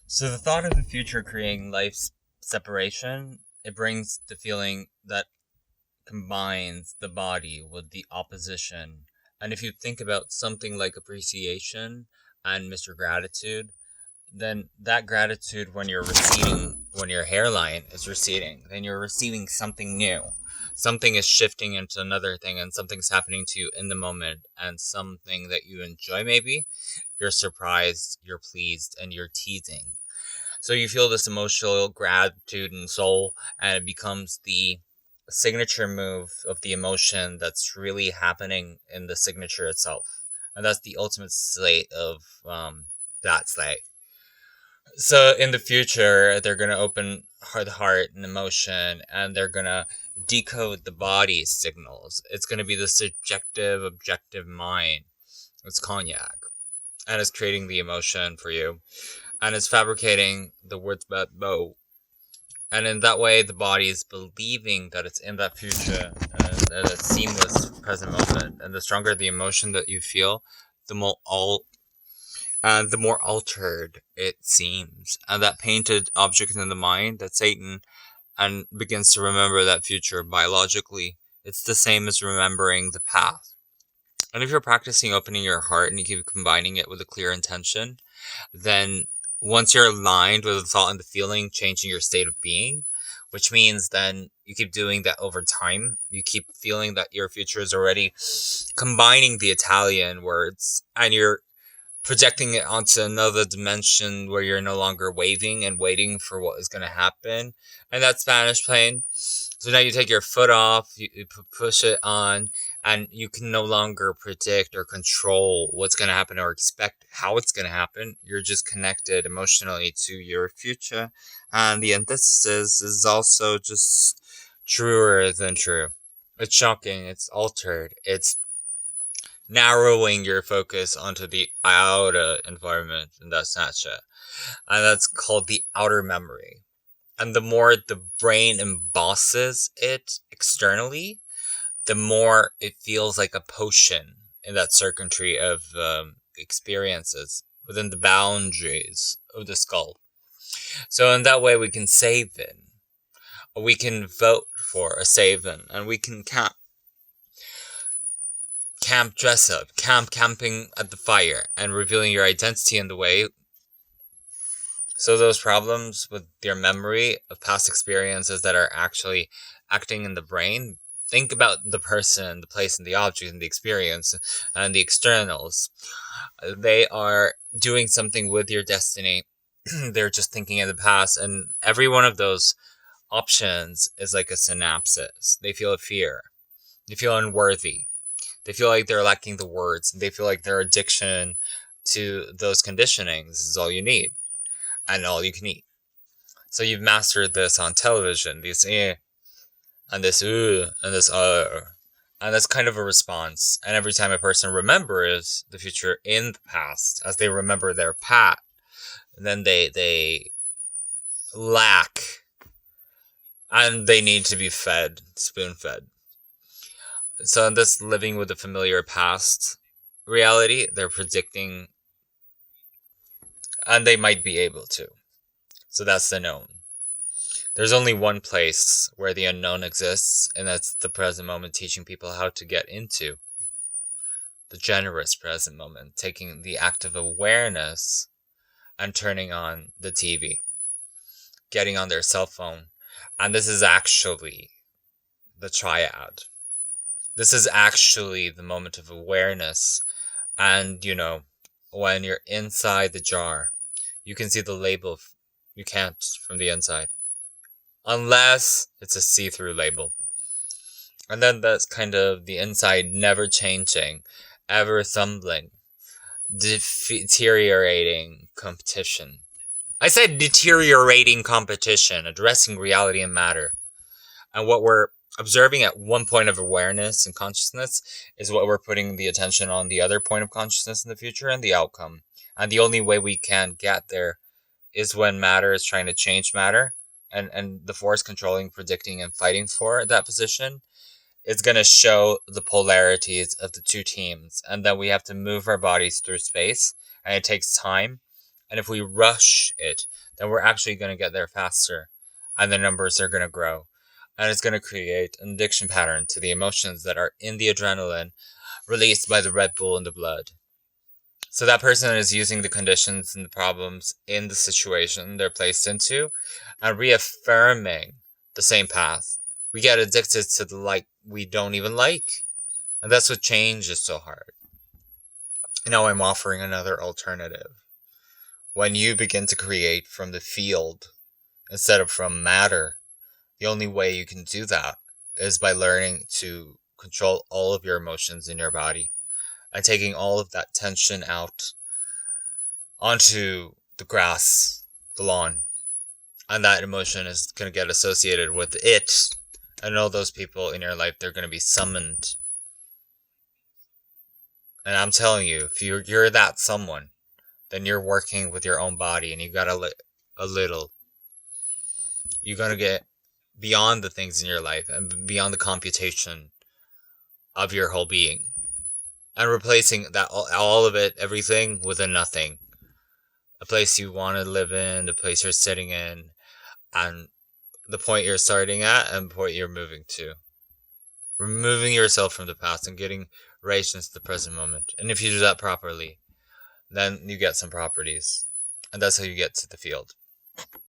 So the thought of the future creating life's separation, it brings the feeling that combines the body with the opposition. And if you think about something like appreciation and Mr. Gratitude, then that gratitude when you're receding, when your hairline is receding, then you're receiving something new. Something is shifting into another thing, and something's happening to you in the moment, and something that you enjoy, maybe. You're surprised, you're pleased, and you're teasing. So you feel this emotional gratitude and soul, and it becomes the signature move of the emotion that's really happening in the signature itself. And that's the ultimate slate of that slate. So in the future, they're going to open the heart and emotion, and they're going to decode the body signals. It's going to be the subjective, objective mind. It's cognac. And it's creating the emotion for you. And it's fabricating the words about bow. And in that way, the body is believing that it's in that future and that it's seamless present moment. And the stronger the emotion that you feel, the more the more altered it seems. And that painted object in the mind, that Satan, and begins to remember that future biologically. It's the same as remembering the past. And if you're practicing opening your heart and you keep combining it with a clear intention, then once you're aligned with the thought and the feeling, changing your state of being, which means then you keep doing that over time. You keep feeling that your future is already combining the Italian words, and you're projecting it onto another dimension where you're no longer waiting and waiting for what is going to happen. And that Spanish plane. So now you take your foot off, you push it on, and you can no longer predict or control what's going to happen or expect how it's going to happen. You're just connected emotionally to your future. And the antithesis is also just truer than true. It's shocking, it's altered, it's narrowing your focus onto the outer environment in that snapshot. And that's called the outer memory. And the more the brain embosses it externally, the more it feels like a potion in that circuitry of experiences within the boundaries of the skull. So in that way, we can save it. We can vote for a save-in, and we can camp dress up, camping at the fire, and revealing your identity in the way. So those problems with your memory of past experiences that are actually acting in the brain, think about the person, the place, and the object, and the experience, and the externals. They are doing something with your destiny. They're just thinking in the past, and every one of those options is like a synapses. They feel a fear. They feel unworthy. They feel like they're lacking the words. They feel like their addiction to those conditionings is all you need and all you can eat. So you've mastered this on television, these and this and this and that's kind of a response. And every time a person remembers the future in the past, as they remember their past, then they lack, and they need to be fed, spoon fed. So in this living with a familiar past reality, they're predicting, and they might be able to. So that's the known. There's only one place where the unknown exists, and that's the present moment, teaching people how to get into the generous present moment, taking the active awareness and turning on the TV, getting on their cell phone. And this is actually the triad. This is actually the moment of awareness. And, when you're inside the jar, you can see the label. You can't from the inside. Unless it's a see-through label. And then that's kind of the inside never changing, ever thumbling, deteriorating competition. I said deteriorating competition, addressing reality and matter. And what we're observing at one point of awareness and consciousness is what we're putting the attention on the other point of consciousness in the future and the outcome. And the only way we can get there is when matter is trying to change matter, and the force controlling, predicting, and fighting for that position is going to show the polarities of the two teams. And then we have to move our bodies through space, and it takes time. And if we rush it, then we're actually going to get there faster. And the numbers are going to grow. And it's going to create an addiction pattern to the emotions that are in the adrenaline released by the Red Bull in the blood. So that person is using the conditions and the problems in the situation they're placed into and reaffirming the same path. We get addicted to the like we don't even like. And that's what change is so hard. Now I'm offering another alternative. When you begin to create from the field instead of from matter, the only way you can do that is by learning to control all of your emotions in your body and taking all of that tension out onto the grass, the lawn. And that emotion is going to get associated with it. And all those people in your life, they're going to be summoned. And I'm telling you, if you're that someone, then you're working with your own body and you got a little. You're going to get beyond the things in your life and beyond the computation of your whole being. And replacing that all of it, everything, with a nothing. A place you want to live in, the place you're sitting in, and the point you're starting at and the point you're moving to. Removing yourself from the past and getting right into the present moment. And if you do that properly, then you get some properties. And that's how you get to the field.